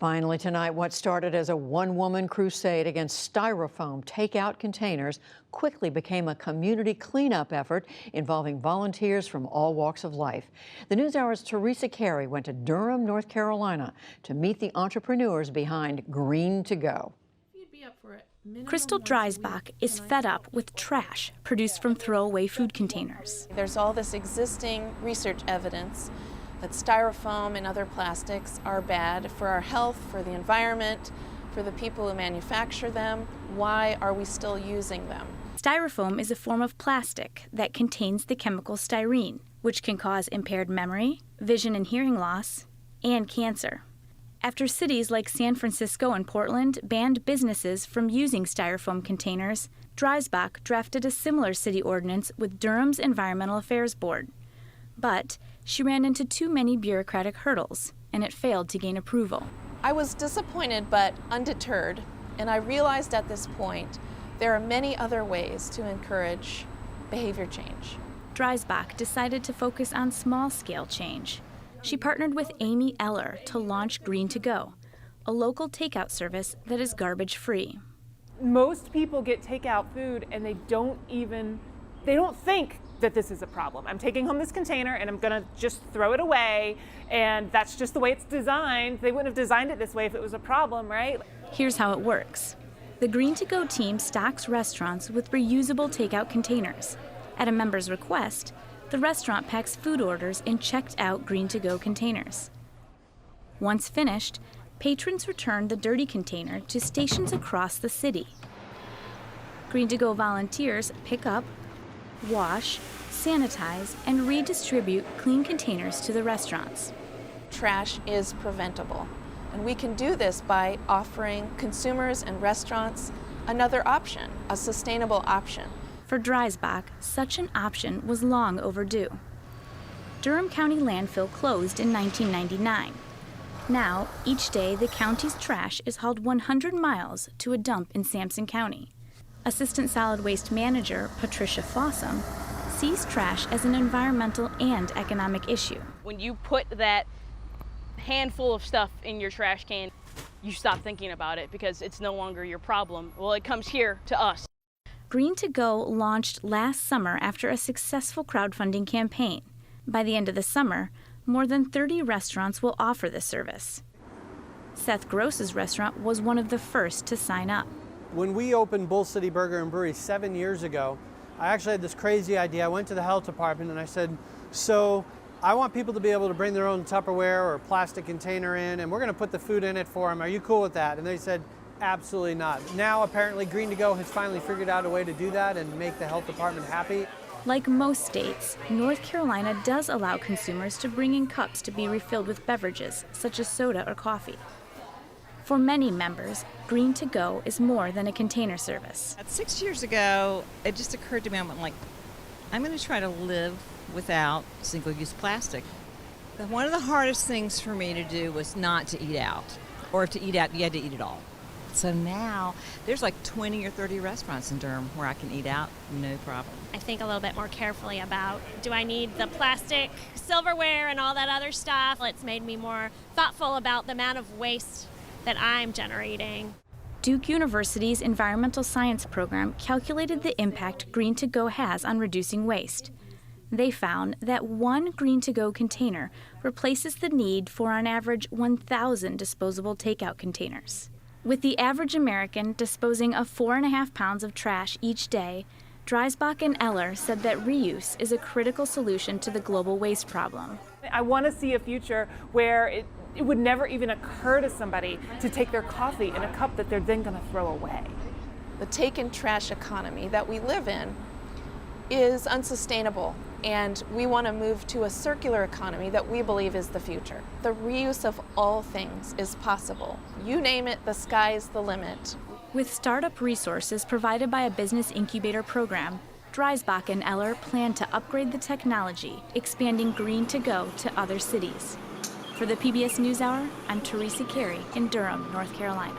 Finally tonight, what started as a one-woman crusade against styrofoam takeout containers quickly became a community cleanup effort involving volunteers from all walks of life. The NewsHour's Teresa Carey went to Durham, North Carolina to meet the entrepreneurs behind Green to Go. Crystal Dreisbach is fed up with trash produced from throwaway food containers. There's all this existing research evidence that styrofoam and other plastics are bad for our health, for the environment, for the people who manufacture them. Why are we still using them? Styrofoam is a form of plastic that contains the chemical styrene, which can cause impaired memory, vision and hearing loss, and cancer. After cities like San Francisco and Portland banned businesses from using styrofoam containers, Dreisbach drafted a similar city ordinance with Durham's Environmental Affairs Board. But she ran into too many bureaucratic hurdles, and it failed to gain approval. I was disappointed but undeterred, and I realized at this point there are many other ways to encourage behavior change. Dreisbach decided to focus on small-scale change. She partnered with Amy Eller to launch Green to Go, a local takeout service that is garbage-free. Most people get takeout food and they don't think that this is a problem. I'm taking home this container and I'm gonna just throw it away, and that's just the way it's designed. They wouldn't have designed it this way if it was a problem, right? Here's how it works. The Green to Go team stocks restaurants with reusable takeout containers. At a member's request, the restaurant packs food orders in checked-out Green to Go containers. Once finished, patrons return the dirty container to stations across the city. Green to Go volunteers pick up, wash, sanitize, and redistribute clean containers to the restaurants. Trash is preventable, and we can do this by offering consumers and restaurants another option, a sustainable option. For Dreisbach, such an option was long overdue. Durham County Landfill closed in 1999. Now, each day the county's trash is hauled 100 miles to a dump in Sampson County. Assistant Solid Waste Manager Patricia Fossum sees trash as an environmental and economic issue. When you put that handful of stuff in your trash can, you stop thinking about it because it's no longer your problem. Well, it comes here to us. Green to Go launched last summer after a successful crowdfunding campaign. By the end of the summer, more than 30 restaurants will offer this service. Seth Gross's restaurant was one of the first to sign up. When we opened Bull City Burger and Brewery 7 years ago, I actually had this crazy idea. I went to the health department and I said, so I want people to be able to bring their own Tupperware or plastic container in, and we're going to put the food in it for them. Are you cool with that? And they said, absolutely not. Now apparently Green to Go has finally figured out a way to do that and make the health department happy. Like most states, North Carolina does allow consumers to bring in cups to be refilled with beverages, such as soda or coffee. For many members, Green to Go is more than a container service. 6 years ago, it just occurred to me, I'm going to try to live without single-use plastic. One of the hardest things for me to do was not to eat out, or if to eat out, you had to eat it all. So now there's like 20 or 30 restaurants in Durham where I can eat out, no problem. I think a little bit more carefully about, do I need the plastic silverware and all that other stuff? It's made me more thoughtful about the amount of waste that I'm generating. Duke University's environmental science program calculated the impact Green to Go has on reducing waste. They found that one Green to Go container replaces the need for on average 1,000 disposable takeout containers. With the average American disposing of 4.5 pounds of trash each day, Dreisbach and Eller said that reuse is a critical solution to the global waste problem. I want to see a future where it would never even occur to somebody to take their coffee in a cup that they're then going to throw away. The take and trash economy that we live in is unsustainable, and we want to move to a circular economy that we believe is the future. The reuse of all things is possible. You name it, the sky's the limit. With startup resources provided by a business incubator program, Dreisbach and Eller plan to upgrade the technology, expanding Green to Go to other cities. For the PBS NewsHour, I'm Teresa Carey in Durham, North Carolina.